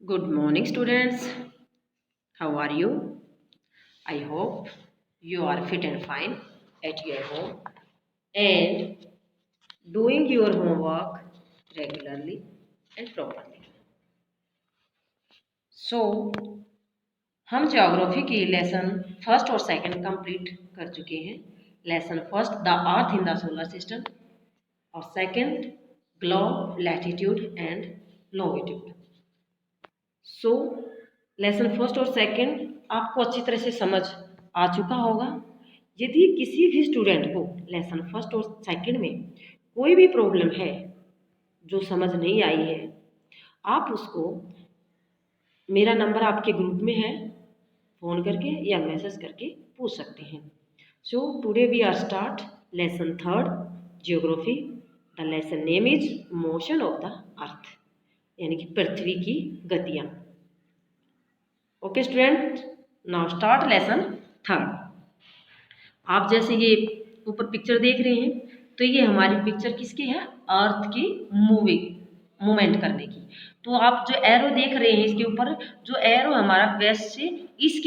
Good morning, students. How are you? I hope you are fit and fine at your home and doing your homework regularly and properly. So, हम geography की lesson first और second complete कर चुके हैं। Lesson first the earth in the solar system और second globe latitude and longitude. So lesson first और second आपको अच्छी तरह से समझ आ चुका होगा। यदि किसी भी स्टूडेंट को लेसन फर्स्ट और सेकंड में कोई भी प्रॉब्लम है जो समझ नहीं आई है, आप उसको, मेरा नंबर आपके ग्रुप में है, फ़ोन करके या मैसेज करके पूछ सकते हैं। So today we are start lesson third geography. The lesson name is motion of the earth, यानी कि पृथ्वी की गतियाँ। Okay student, now start lesson third. आप जैसे ये ऊपर पिक्चर देख रहे हैं, तो ये हमारी पिक्चर किसकी है? अर्थ की मूवमेंट करने की। तो आप जो एरो देख रहे हैं इसके ऊपर, जो एरो हमारा वेस्ट से ईस्ट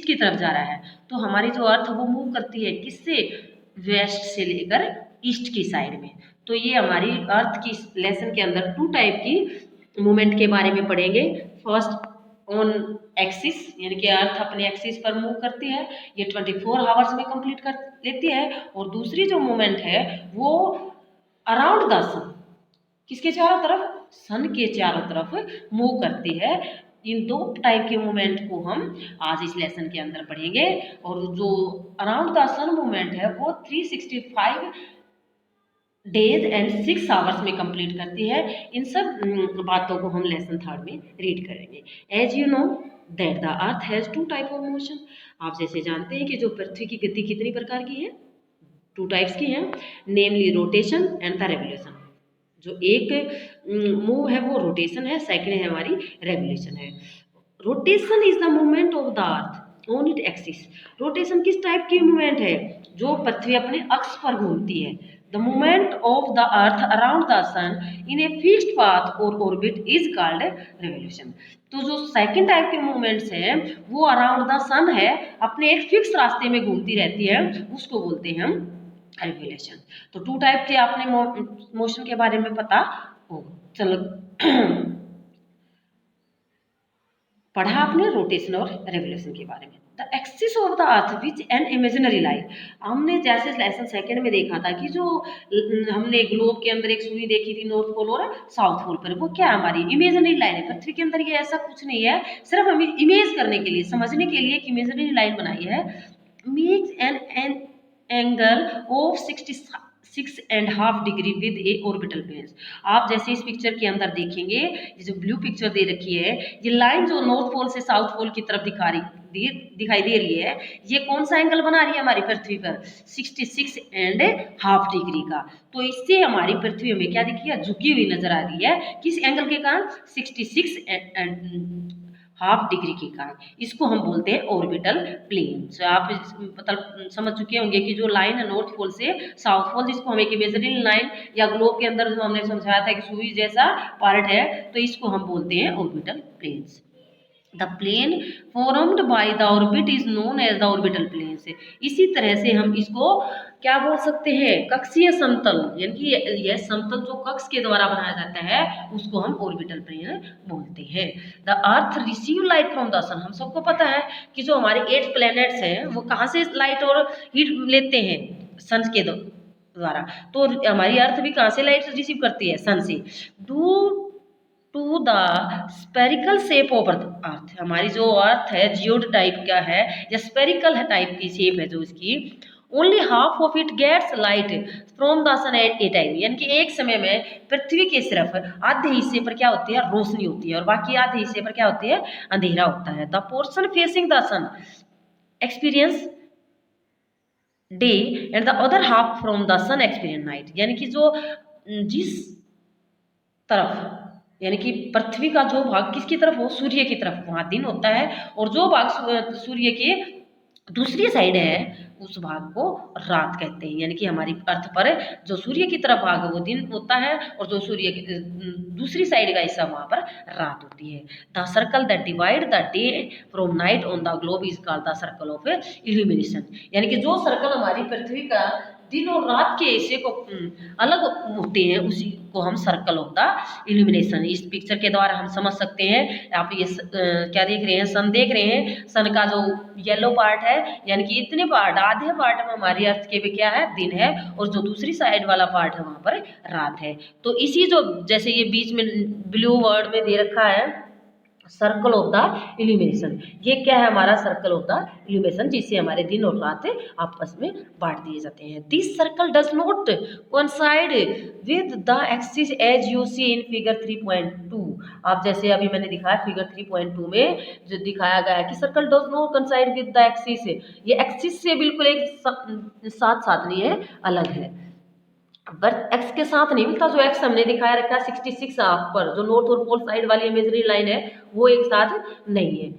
की तरफ जा रहा है, तो हमारी जो अर्थ वो मूव करती है किससे? वेस्ट से लेकर ईस्ट की साइड में। तो ये हमारी अर्थ की लेसन के अंदर टू टाइप की मूवमेंट के बारे में पढ़ेंगे। फर्स्ट ऑन एक्सिस, यानी कि अर्थ अपने एक्सिस पर मूव करती है, ये 24 आवर्स में कंप्लीट कर लेती है। और दूसरी जो मूवमेंट है वो अराउंड द सन, किसके चारों तरफ? सन के चारों तरफ मूव करती है। इन दो टाइप के मूवमेंट को हम आज इस लेसन के अंदर पढ़ेंगे। और जो अराउंड द सन मूवमेंट है वो 365 डेज एंड 6 आवर्स में कंप्लीट करती है। इन सब बातों को हम लेसन थर्ड में रीड करेंगे। As you know that the earth has two type of motion. आप जैसे जानते हैं कि जो पृथ्वी की गति कितनी प्रकार की है? टू टाइप्स की है, नेमली रोटेशन एंड द रेवोल्यूशन। जो एक मूव है वो रोटेशन है, सेकंड है हमारी रेवोल्यूशन है। Rotation is the movement of the earth on it axis. Rotation किस टाइप की मूवमेंट है? जो पृथ्वी अपने अक्ष पर घूमती है। The movement of the earth around the sun in a fixed path और ऑर्बिट इज कॉल्ड रेवोल्यूशन। तो जो सेकंड टाइप के मूवमेंट्स है वो अराउंड द सन है, अपने एक फिक्स रास्ते में घूमती रहती है, उसको बोलते हैं हम रेवोल्यूशन। तो टू टाइप के आपने मोशन के बारे में पता होगा। चलो पढ़ा आपने रोटेशन और रेवोल्यूशन के बारे में। The axis of the earth which an imaginary line. हमने जैसे लेसन सेकंड में देखा था कि जो हमने ग्लोब के अंदर एक सुई देखी थी नॉर्थ पोल और साउथ पोल पर, वो क्या हमारी इमेजिनरी लाइन है। पृथ्वी के अंदर ये ऐसा कुछ नहीं है, सिर्फ हमें इमेज करने के लिए, समझने के लिए एक इमेजिनरी लाइन बनाई है। Makes an angle of 66.5 degree with a orbital plane. आप जैसे इस पिक्चर के अंदर देखेंगे, ये जो ब्लू पिक्चर दे रखी है, ये लाइन जो नॉर्थ पोल से साउथ पोल की तरफ दिखाई दे रही है, ये कौन सा एंगल बना रही है हमारी पृथ्वी पर? 66.5 डिग्री का। तो इससे हमारी पृथ्वी हमें क्या दिखी है? झुकी हुई नजर आ रही है। किस एंगल के कारण? 66.5 डिग्री के कारण। इसको हम बोलते हैं ऑर्बिटल प्लेन। तो आप मतलब समझ चुके होंगे कि जो लाइन है नॉर्थ पोल से साउथ पोल, जिसको हम एक इमेजिनरी लाइन या ग्लोब के अंदर जो हमने समझाया था कि सुई जैसा पार्ट है, तो इसको हम बोलते हैं orbital planes. The plane formed by the orbit is known as the orbital plane से। इसी तरह से हम इसको क्या बोल सकते हैं? कक्षीय समतल, यानी कि यह समतल जो कक्ष के द्वारा बनाया जाता है उसको हम ऑर्बिटल प्लेन बोलते हैं। The earth receive light from the sun. हम सबको पता है कि जो हमारे 8 प्लैनेट्स हैं वो कहाँ से लाइट और हीट लेते हैं? सन के द्वारा। तो हमारी अर्थ भी कहाँ से लाइट रिसीव करती है? सन से। To the spherical shape of earth. हमारी जो अर्थ है जियोड टाइप का है या स्पेरिकल टाइप की शेप है जो इसकी, only half of it gets light from the sun at a time. यानी कि एक समय में पृथ्वी के सिर्फ आधे हिस्से पर क्या होती है? रोशनी होती है, और बाकी आधे हिस्से पर क्या होती है? अंधेरा होता है। The portion facing the sun experience day and the other half from the sun experience night. यानी कि जो जिस तरफ, यानी कि पृथ्वी का जो भाग किसकी तरफ हो? सूर्य की तरफ, वहां दिन होता है, और जो भाग सूर्य के दूसरी साइड है उस भाग को रात कहते हैं, यानी कि हमारी अर्थ पर जो सूर्य की तरफ भाग है वो दिन होता है, और जो सूर्य की दूसरी साइड का हिस्सा वहाँ पर रात होती है। The circle that divide the day from night on the globe is called the circle of illumination, यानी कि जो सर्कल हमारी पृथ्वी का दिन और रात के हिस्से को अलग होते हैं उसी को हम सर्कल ऑफ द इल्यूमिनेशन, इस पिक्चर के द्वारा हम समझ सकते हैं। आप ये क्या देख रहे हैं, सन देख रहे हैं, सन का जो येलो पार्ट है, यानी कि इतने पार्ट आधे पार्ट में हमारी अर्थ के भी क्या है, दिन है, और जो दूसरी साइड वाला पार्ट है वहाँ पर रात है। तो इसी जो जैसे ये बीच में ब्लू वर्ड में दे रखा है सर्कल ऑफ द इल्यूमिनेशन, ये क्या है हमारा सर्कल ऑफ द इल्यूमिनेशन, जिससे हमारे दिन और रात आपस में बांट दिए जाते हैं। This circle does not coincide with the axis as you see in figure 3.2। आप जैसे अभी मैंने दिखाया फिगर 3.2 में जो दिखाया गया है कि circle does not coincide with the axis, ये एक्सिस से बिल्कुल एक साथ साथ नहीं है, अलग है, बट एक्स के साथ नहीं मिलता। जो एक्स हमने दिखाया रखा है 66 पर जो नॉर्थ और पोल साइड वाली इमेजरी लाइन है वो एक साथ नहीं है।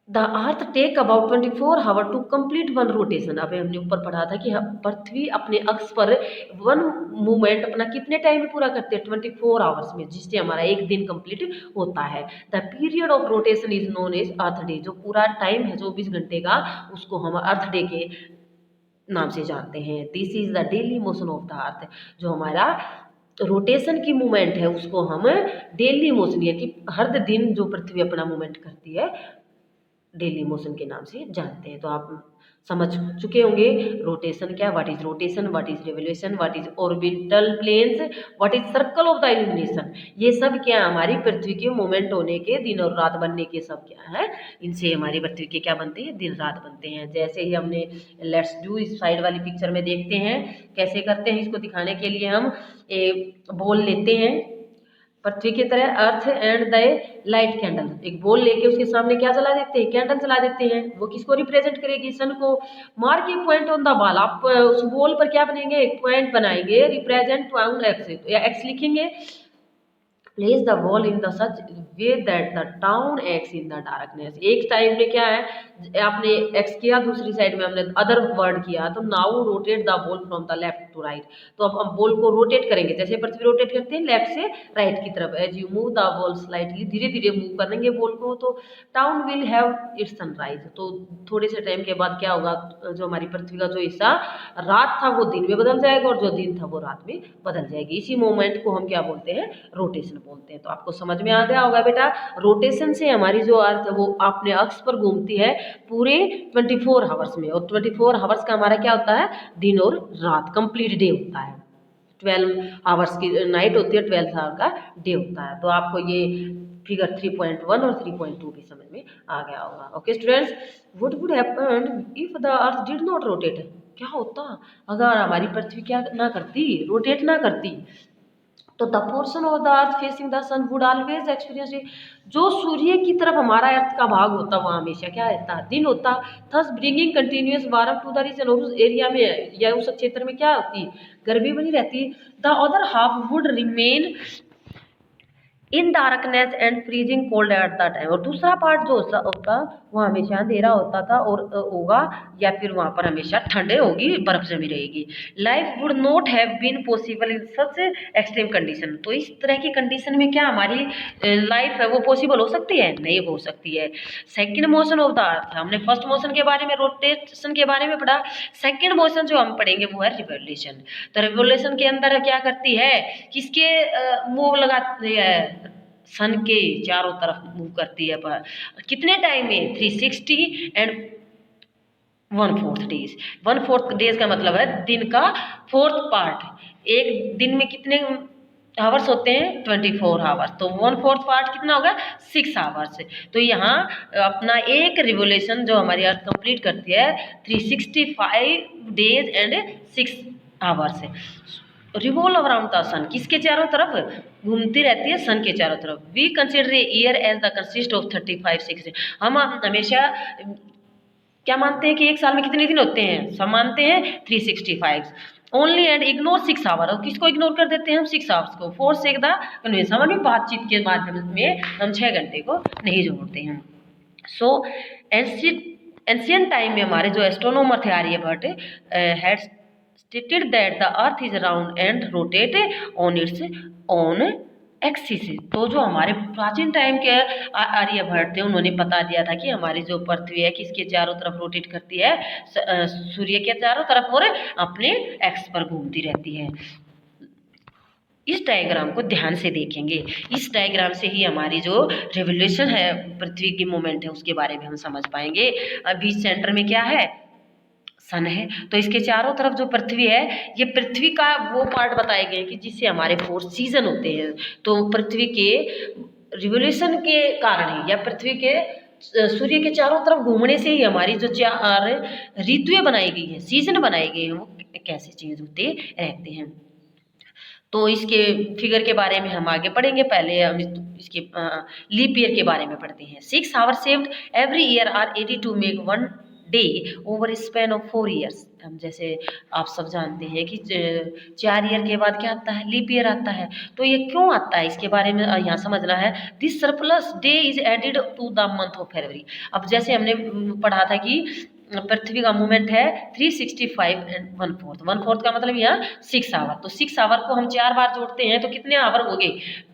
The earth take about 24 hour to complete one rotation. अभी हमने ऊपर पढ़ा था कि पृथ्वी अपने अक्ष पर वन मूवमेंट अपना कितने टाइम में पूरा करते हैं, 24 आवर्स में, जिससे हमारा एक दिन कंप्लीट होता है। The period of rotation is known as earth day. जो पूरा टाइम है 24 घंटे का उसको हम अर्थ डे के नाम से जानते हैं। This is the daily motion of the अर्थ। जो हमारा रोटेशन की मूवमेंट है उसको हम डेली मोशन, यानी कि हर दिन जो पृथ्वी अपना मूवमेंट करती है डेली मोशन के नाम से जानते हैं। तो आप समझ चुके होंगे रोटेशन क्या, what is rotation, what is revolution, what is orbital planes, what is circle of the illumination. ये सब क्या हमारी पृथ्वी के मोमेंट होने के, दिन और रात बनने के सब क्या है, इनसे हमारी पृथ्वी के क्या बनते हैं, दिन रात बनते हैं। जैसे ही हमने लेट्स डू इस साइड वाली पिक्चर में देखते हैं कैसे करते हैं। इसको दिखाने के लिए हम एक बॉल लेते हैं पृथ्वी की तरह, earth and the light candle, एक बॉल लेके उसके सामने क्या जला देते हैं, कैंडल जला देते हैं। वो किसको रिप्रेजेंट करेगी, सन को। Mark A point on the ball, आप उस बॉल पर क्या बनेंगे, एक पॉइंट बनाएंगे, रिप्रेजेंट टाउन एक्स या एक्स लिखेंगे। Place the ball in the such way that the town x in the darkness. एक टाइम में क्या है आपने एक्स किया, दूसरी साइड में हमने अदर वर्ड किया, तो now rotate the ball from the left to right. तो अब हम बॉल को रोटेट करेंगे, जैसे पृथ्वी रोटेट करते हैं लेफ्ट से राइट की तरफ। As you move the ball slightly, धीरे धीरे मूव करेंगे बॉल को, तो town will have its sunrise. तो थोड़े से टाइम के बाद क्या होगा, जो हमारी पृथ्वी का जो हिस्सा रात था वो दिन में बदल जाएगा, और जो दिन था वो रात में बदल जाएगी। इसी मोमेंट को हम क्या बोलते हैं, रोटेशन बोलते हैं। तो आपको समझ में आ गया होगा बेटा, रोटेशन से हमारी जो अर्थ है वो अपने अक्ष पर घूमती है पूरे 24 आवर्स में, और 24 आवर्स का हमारा क्या होता है, दिन और रात, कंप्लीट डे होता है। 12 आवर्स की नाइट होती है, 12 आवर का डे होता है। तो आपको ये फिगर 3.1 और 3.2 भी समझ में आ गया होगा। Okay students, what would happen if the earth did not rotate. क्या होता अगर हमारी पृथ्वी क्या ना करती, रोटेट ना करती, तो the portion of the earth facing the sun would always experience, जो सूर्य की तरफ हमारा अर्थ का भाग होता वहाँ हमेशा क्या रहता, दिन होता। Thus bringing continuous warm to the region, और उस एरिया में या उस क्षेत्र में क्या होती, गर्मी बनी रहती। The other half would remain in darkness and freezing cold at the time, और दूसरा पार्ट जो होता वो हमेशा अंधेरा होता था और होगा, या फिर वहाँ पर हमेशा ठंडे होगी, बर्फ जमी रहेगी। Life would not have been possible in such extreme condition. तो इस तरह की कंडीशन में क्या हमारी लाइफ है वो पॉसिबल हो सकती है, नहीं हो सकती है। सेकेंड मोशन ऑफ द अर्थ, हमने फर्स्ट मोशन के बारे में, रोटेशन के बारे में पढ़ा। सेकेंड मोशन जो हम पढ़ेंगे वो है रिवोल्यूशन। तो रिवोल्यूशन के अंदर क्या करती है, किसके मूव लगाती है, सन के चारों तरफ मूव करती है, पर कितने टाइम में, 360 एंड 1/4 डेज। 1/4 डेज का मतलब है दिन का 4th पार्ट। एक दिन में कितने आवर्स होते हैं, 24 आवर्स, तो 1/4 पार्ट कितना होगा, 6 आवर्स। तो यहाँ अपना एक रिवोल्यूशन जो हमारी अर्थ कंप्लीट करती है 365 days and 6 hours. Revolve around the sun, किसके चारों तरफ घूमती रहती है, सन के चारों तरफ। We consider year as the consist of 35 हम हमेशा क्या मानते हैं कि एक साल में कितने दिन होते हैं, सब मानते हैं 365 ओनली, एंड इग्नोर 6 आवर। और किसको इग्नोर कर देते हैं हम, 6 आवर्स को। फोर से द कन्वेंशन, हमारी बातचीत के माध्यम में हम 6 घंटे को नहीं जोड़ते हैं। सो एंशियंट टाइम में हमारे जो एस्ट्रोनॉमर थे Aryabhata had stated that the earth is round and rotate on its own axis. तो जो हमारे प्राचीन टाइम के आर्यभट्ट थे उन्होंने बता दिया था कि हमारी जो पृथ्वी है किसके चारों तरफ रोटेट करती है, सूर्य के चारों तरफ और अपने एक्स पर घूमती रहती है। इस डायग्राम को ध्यान से देखेंगे, इस डायग्राम से ही हमारी जो रिवोल्यूशन है पृथ्वी की मूवमेंट है उसके बारे में हम समझ पाएंगे। अभी सेंटर में क्या है, सन है, तो इसके चारों तरफ जो पृथ्वी है, ये पृथ्वी का वो पार्ट बताए गए कि जिससे हमारे 4 सीजन होते हैं। तो पृथ्वी के रिवोल्यूशन के कारण ही या पृथ्वी के सूर्य के चारों तरफ घूमने से ही हमारी जो 4 ऋतुएं बनाई गई है, सीजन बनाए गए हैं, वो कैसे चेंज होते रहते हैं। तो इसके फिगर के बारे में हम आगे पढ़ेंगे, पहले हम इसके लीप ईयर के बारे में पढ़ते हैं। 6 hour saved every year are 82 make 1 day over span of 4 years. हम जैसे आप सब जानते हैं कि 4 ईयर के बाद क्या आता है, लीप ईयर आता है। तो ये क्यों आता है इसके बारे में यहाँ समझना है। This surplus day is added to the month of February. अब जैसे हमने पढ़ा था कि पृथ्वी का मूवमेंट है 365 एंड 1/4। 1/4 का मतलब यहाँ 6 आवर। तो 6 आवर को हम 4 बार जोड़ते हैं तो कितने आवर हो गए,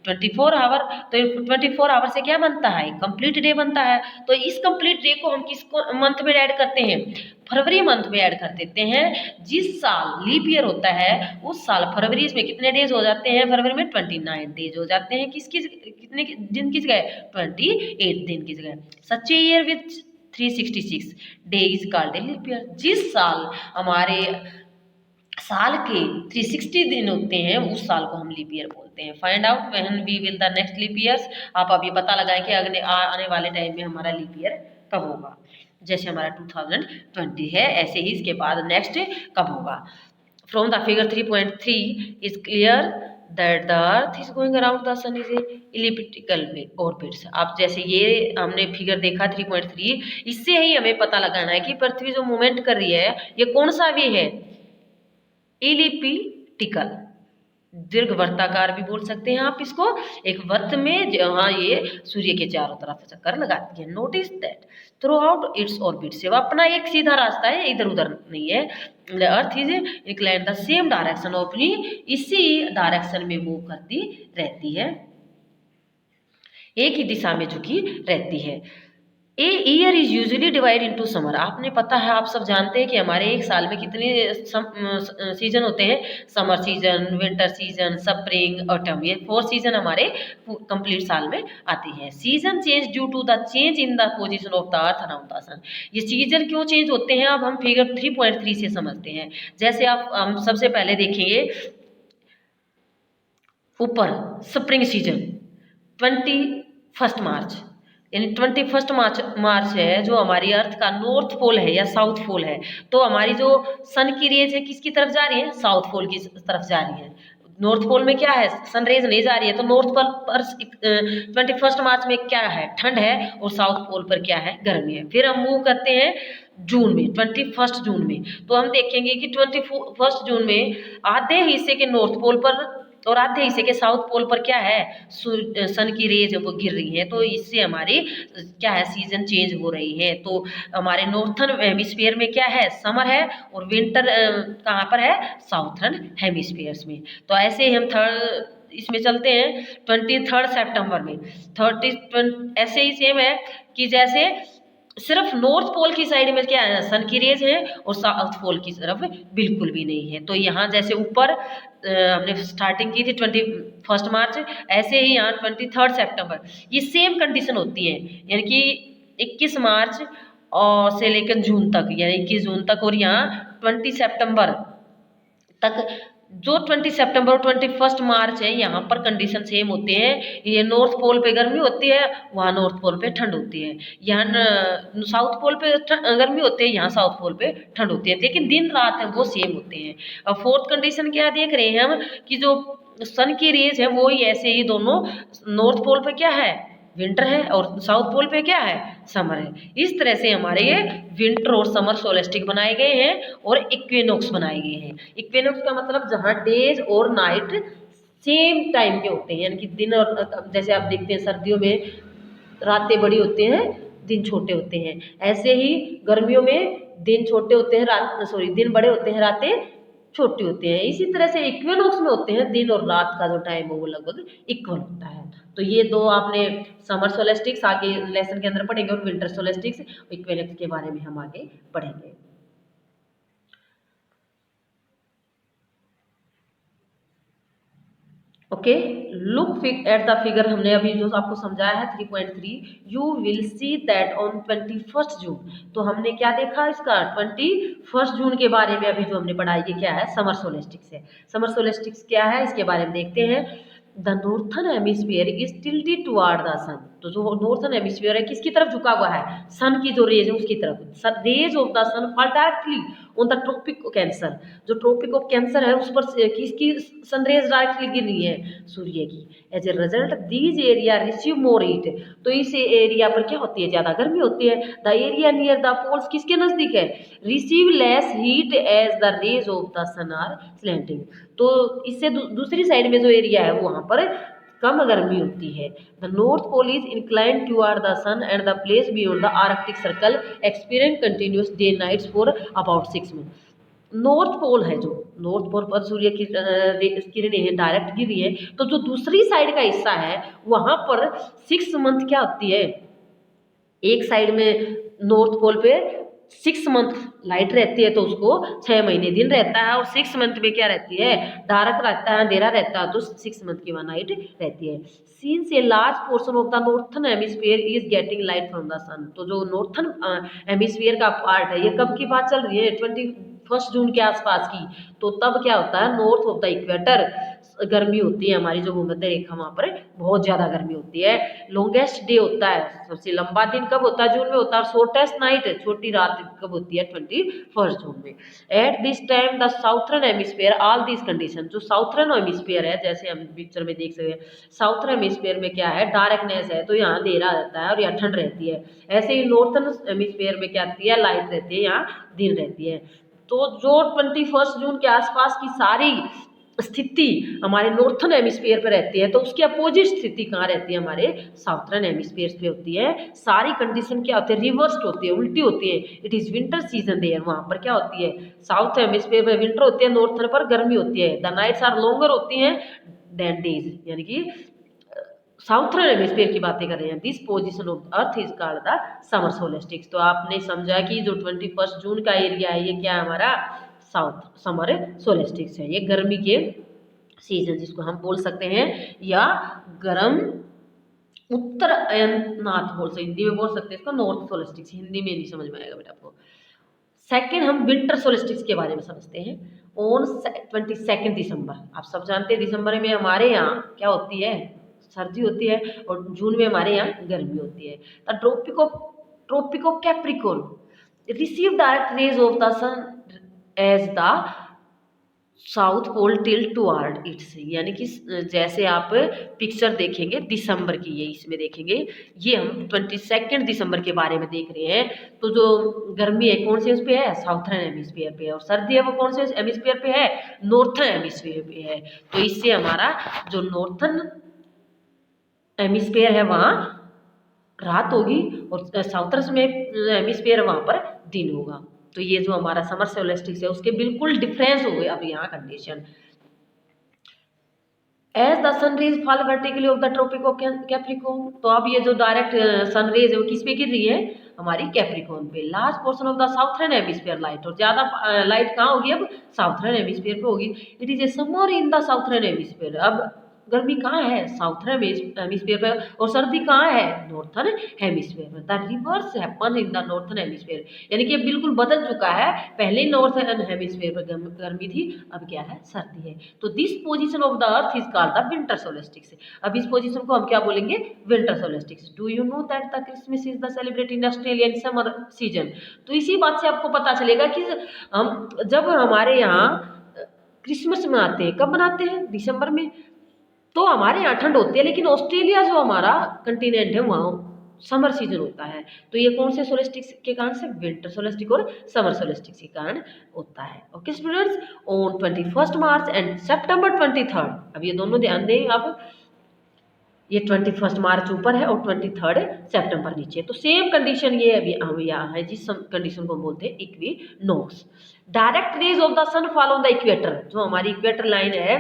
24 आवर। तो 24 आवर से क्या बनता है, कंप्लीट डे बनता है। तो इस कंप्लीट डे को हम किसको मंथ में ऐड करते हैं, फरवरी मंथ में ऐड कर देते हैं। जिस साल लीप ईयर होता है उस साल फरवरी में कितने डेज हो जाते हैं, फरवरी में 29 डेज हो जाते हैं। किसकी कितने दिन की जगह, 28 दिन की जगह। Such year with 366 days called a leap year. जिस साल हमारे साल के 360 दिन होते हैं उस साल को हम लीप ईयर बोलते हैं। Find out when we will the next leap years. आप अभी पता लगाएं कि अगले आने वाले टाइम में हमारा लीप ईयर कब होगा। जैसे हमारा 2020 है, ऐसे ही इसके बाद नेक्स्ट कब होगा। From the figure 3.3 is clear that the earth is going around the sun is a elliptical orbits। आप जैसे ये हमने फिगर देखा 3.3, इससे ही हमें पता लगाना है कि पृथ्वी जो मूवमेंट कर रही है ये कौन सा वे है, इलिप्टिकल, दीर्घ वर्ताकार भी बोल सकते हैं आप इसको। एक वर्त में जहाँ ये सूर्य के चारों तरफ चक्कर लगाती है। Notice that through out its orbit, से अपना एक सीधा रास्ता है, इधर उधर नहीं है। The earth is inclined the same direction, अपनी इसी डायरेक्शन में मूव करती रहती है, एक ही दिशा में झुकी रहती है। A year is usually divide into summer. आपने पता है, आप सब जानते हैं कि हमारे एक साल में कितने सीजन होते हैं, summer season, winter season, spring, autumn, ये 4 सीजन हमारे कंप्लीट साल में आते हैं। Season change due to the change in the position of the earth around the sun. ये सीजन क्यों चेंज होते हैं अब हम फिगर 3.3 से समझते हैं। जैसे आप हम सबसे पहले देखेंगे ऊपर स्प्रिंग सीजन 21 मार्च, यानी 21 मार्च है जो हमारी अर्थ का नॉर्थ पोल है या साउथ पोल है। तो हमारी जो सन की रेज है किसकी तरफ जा रही है, साउथ पोल की तरफ जा रही है। नॉर्थ पोल में क्या है, सन रेज नहीं जा रही है। तो नॉर्थ पोल पर 21 मार्च में क्या है, ठंड है, और साउथ पोल पर क्या है, गर्मी है। फिर हम मूव करते हैं जून में, 21 जून में। तो हम देखेंगे कि 21 जून में आधे हिस्से के नॉर्थ पोल पर और आधे हिस्से के साउथ पोल पर क्या है, सन की रेज वो गिर रही है। तो इससे हमारी क्या है, सीजन चेंज हो रही है। तो हमारे नॉर्थर्न हेमिस्फीयर में क्या है, समर है, और विंटर कहाँ पर है, साउथर्न हेमिस्फीयर्स में। तो ऐसे ही हम थर्ड इसमें चलते हैं 23 सितंबर में। 30 ऐसे ही सेम है कि जैसे सिर्फ नॉर्थ पोल की साइड में क्या है, सन की रेज है, और साउथ पोल की तरफ बिल्कुल भी नहीं है। तो यहाँ जैसे ऊपर हमने स्टार्टिंग की थी 21 मार्च, ऐसे ही यहाँ 23 सितंबर ये सेम कंडीशन होती है। यानी कि 21 मार्च और से लेकर जून तक, यानी 21 जून तक, और यहाँ 20 सितंबर तक। जो 20 सितंबर और 21 मार्च है यहाँ पर कंडीशन सेम होते हैं। ये नॉर्थ पोल पे गर्मी होती है, वहाँ नॉर्थ पोल पे ठंड होती है। यहाँ साउथ पोल पे गर्मी होती है, यहाँ साउथ पोल पे ठंड होती है, लेकिन दिन रात है वो सेम होते हैं। अब फोर्थ कंडीशन क्या देख रहे हैं हम कि जो सन की रेज है वो ही ऐसे ही दोनों, नॉर्थ पोल पे क्या है, विंटर है, और साउथ पोल पे क्या है, समर है। इस तरह से हमारे ये विंटर और समर सोलेस्टिक बनाए गए हैं और इक्विनॉक्स बनाए गए हैं। इक्विनॉक्स का मतलब जहाँ डेज और नाइट सेम टाइम के होते हैं, यानी कि दिन और, जैसे आप देखते हैं सर्दियों में रातें बड़ी होती हैं दिन छोटे होते हैं। ऐसे ही गर्मियों में दिन छोटे होते हैं, दिन बड़े होते हैं, रातें छोटी होती हैं। इसी तरह से इक्विनॉक्स में होते हैं, दिन और रात का जो टाइम है वो लगभग इक्वल होता है। तो ये दो आपने समर सोलेस्टिक्स आगे लेसन के अंदर पढ़ेंगे, और विंटर सोलेस्टिक्स इक्विनॉक्स के बारे में हम आगे पढ़ेंगे। Okay, look at the figure, हमने अभी जो आपको समझाया है 3.3, you will see that on 21 जून। तो हमने क्या देखा इसका 21 जून के बारे में अभी जो हमने पढ़ा, ये क्या है, समर सोलेस्टिक्स है। समर सोलेस्टिक्स क्या है इसके बारे में देखते हैं। The northern hemisphere is tilted toward the sun. तो जो नॉर्थन हेमिस्फीयर है किसकी तरफ झुका हुआ है, सन की जो रेज है उसकी तरफ। Rays of the sun fall directly on the tropic of cancer. जो ट्रॉपिक ऑफ कैंसर है उस पर किसकी सनरेज डायरेक्टली गिर रही है, सूर्य की। As a result these area receive more heat. तो इस एरिया पर क्या होती है, ज्यादा गर्मी होती है। The area near the poles किसके नजदीक है, receive less heat as the rays of the sun are slanting. तो इससे दूसरी साइड में जो एरिया है वहां पर कम गर्मी होती है। The north pole is inclined toward the sun and the place beyond the arctic circle experience continuous day nights for about 6 month. North pole है, जो नॉर्थ पोल पर सूर्य की किरणें हैं डायरेक्ट गिर रही है, तो जो दूसरी साइड का हिस्सा है वहां पर 6 मंथ क्या होती है, एक साइड में नॉर्थ पोल पे 6 मंथ लाइट रहती है, तो उसको 6 महीने दिन रहता है, और 6 मंथ में क्या रहती है, डार्क रहता है, अंधेरा रहता है, तो 6 मंथ की वहाँ नाइट रहती है। Since a large portion of the northern hemisphere is getting light from the sun. तो जो नॉर्थन हेमिस्फीयर का पार्ट है, ये कब की बात चल रही है, 21 जून के आसपास की। तो तब क्या होता है, नॉर्थ ऑफ द इक्वेटर गर्मी होती है, हमारी जो भूमध्य रेखा वहां पर बहुत ज्यादा गर्मी होती है। लॉन्गेस्ट डे होता है, सबसे लंबा दिन कब होता है, जून में होता है। शॉर्टेस्ट नाइट, छोटी रात कब होती है, 21 जून में। At this time the southern hemisphere all this condition. जो साउथर्न हेमिस्फीयर है, जैसे हम पिक्चर में देख सकते हैं, साउथर्न हेमिस्फीयर में क्या है, डार्कनेस है, तो यहाँ अंधेरा रहता है और यहाँ ठंड रहती है। ऐसे ही नॉर्थर्न हेमिस्फीयर में क्या रहती है, लाइट रहती है, यहाँ दिन रहती है। तो जो 21 जून के आसपास की सारी स्थिति हमारे नॉर्थर्न हेमिस्फीयर पे रहती है, तो उसकी अपोजिट स्थिति कहाँ रहती है, हमारे साउथर्न हेमिस्फीयर पे होती है। सारी कंडीशन क्या होती है, रिवर्स्ड होती है, उल्टी होती है। It is winter season there, वहां पर क्या होती है, साउथ हेमिस्फीयर में विंटर होती है, नॉर्थर्न पर गर्मी होती है। द नाइट्स आर लॉन्गर होती हैं देन डेज, यानी कि साउथर्न हेमिस्फीयर की बातें कर रहे हैं। This position of earth is called the summer solstice. तो आपने समझा कि जो 21 जून का एरिया है, ये क्या है, हमारा साउथ समर सोलेस्टिक्स है। ये गर्मी के सीजन जिसको हम बोल सकते हैं, या गर्म उत्तर अयननाथ बोल सकते, हिंदी में बोल सकते हैं इसको नॉर्थ सोलेस्टिक्स। हिंदी में नहीं समझ में आएगा बेटा आपको। सेकेंड, हम विंटर सोलेस्टिक्स के बारे में समझते हैं। ऑन 22 दिसंबर, आप सब जानते हैं दिसंबर में हमारे यहाँ क्या होती है, सर्दी होती है, और जून में हमारे यहाँ गर्मी होती है। The tropic of capricorn receive direct rays of the sun as the south pole tilt toward its. यानी कि जैसे आप पिक्चर देखेंगे दिसंबर की, ये इसमें देखेंगे, ये हम 22 दिसंबर के बारे में देख रहे हैं। तो जो गर्मी है कौन से उस पे है, साउथर्न हेमिस्फीयर पे है, और सर्दी है वो कौन से हेमिस्फीयर पे है, नॉर्थर्न हेमिस्फीयर पे है। तो इससे हमारा जो नॉर्थर्न हेमिस्फीयर है वहाँ रात होगी, और साउथर्न में हेमिस्फीयर वहाँ पर दिन होगा। तो ये जो हमारा समर सोलेस्टिक्स है उसके बिल्कुल डिफरेंस हो गए अब यहाँ condition. As the sun rays fall vertically of the tropic of capricorn. तो अब ये जो डायरेक्ट सन रेज है वो किस पे गिर रही है, हमारी कैप्रिकॉर्न पे। Large portion of the southern hemisphere light, और ज्यादा लाइट कहाँ होगी, अब साउथर्न हेमिस्फीयर पे होगी। It is a summer in the southern hemisphere. अब गर्मी कहाँ है, साउथर्न हेमिस्फीयर पे, और सर्दी कहाँ है, नॉर्थर्न हेमिस्फीयर में। The reverse happen in the northern hemisphere, यानी कि बिल्कुल बदल चुका है। पहले नॉर्थर्न हेमिस्फीयर पर गर्मी थी, अब क्या है, सर्दी है। तो this position of the earth is called the winter solstice. अब इस पोजीशन को हम क्या बोलेंगे, winter solstice. Do you know that the Christmas is the celebrated in Australia in summer season. तो इसी बात से आपको पता चलेगा कि हम जब हमारे यहाँ क्रिसमस मनाते हैं, कब मनाते हैं, दिसंबर में। तो हमारे यहाँ ठंड होती है, लेकिन ऑस्ट्रेलिया जो हमारा कंटिनेंट है वहाँ समर सीजन होता है। तो ये कौन से सोलेस्टिक्स के कारण से, विंटर सोलेस्टिक और समर सोलेस्टिक्स के कारण होता है। Okay students, on 21 March and सितंबर 23। अब ये दोनों ध्यान दें आप। ये 21 मार्च ऊपर है और 23 सितंबर नीचे। तो सेम कंडीशन ये अभी हम यहाँ है, जिस कंडीशन को हम बोलते हैं equinox. Direct rays of the sun fall on the equator, जो हमारी इक्वेटर लाइन है,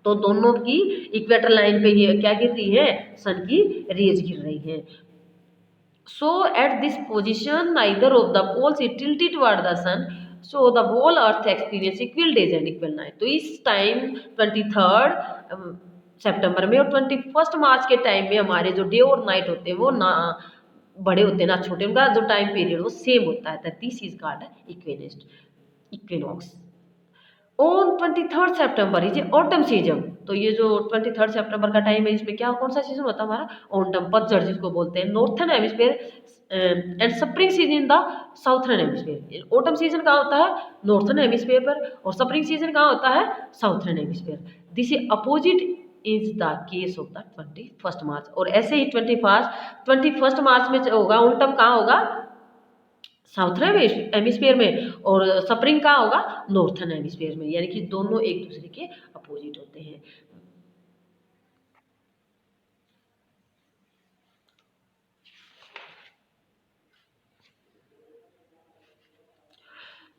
तो दोनों की इक्वेटर लाइन पे ये क्या गिर रही है, सन की रेज गिर रही है। So at this position, neither of the poles is tilted toward the sun, so the whole earth experience equal days and equal night। तो इस टाइम 23 सितंबर में और 21 मार्च के टाइम में हमारे जो डे और नाइट होते हैं वो ना बड़े होते हैं ना छोटे, उनका जो टाइम पीरियड वो सेम होता है। This is called equinox. On 23 September is autumn season. तो ये जो 23 सितंबर का टाइम है, इसमें क्या कौन सा सीजन होता है हमारा, ऑटम, पतझड़ जिसको बोलते हैं। Northern hemisphere and spring season in the southern hemisphere. Autumn season कहाँ होता है, नॉर्थर्न हेमिस्फीयर पर, और स्प्रिंग सीजन कहाँ होता है, southern hemisphere. This is opposite is the case of the 21 मार्च। और ऐसे ही 21 मार्च में होगा ऑटम, कहाँ होगा, साउथर्न हेमिस्फीयर में, और स्प्रिंग कहाँ होगा, नॉर्थर्न हेमिस्फीयर में, यानी कि दोनों एक दूसरे के अपोजिट होते हैं।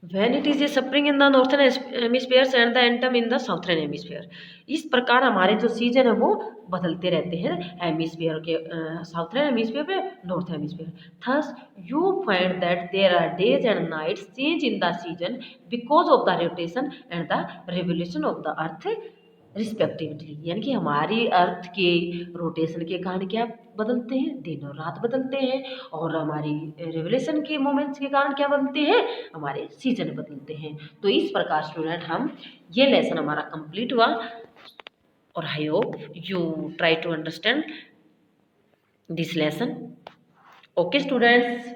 When it is a spring in the northern hemisphere and the autumn in the southern hemisphere। इस प्रकार हमारे जो सीजन है वो बदलते रहते हैं हेमिस्फीयर के, साउथर्न हेमिस्फीयर पे, north hemisphere. Thus you find that there are days and nights change in the season because of the rotation and the revolution of the earth respectively. यानी कि हमारी अर्थ के रोटेशन के कारण क्या बदलते हैं, दिन और रात बदलते हैं, और हमारी रिवोल्यूशन के मोमेंट्स के कारण क्या बदलते हैं, हमारे सीजन बदलते हैं। तो इस प्रकार स्टूडेंट हम ये लेसन हमारा कंप्लीट हुआ, और I hope you try to understand this lesson. Okay students.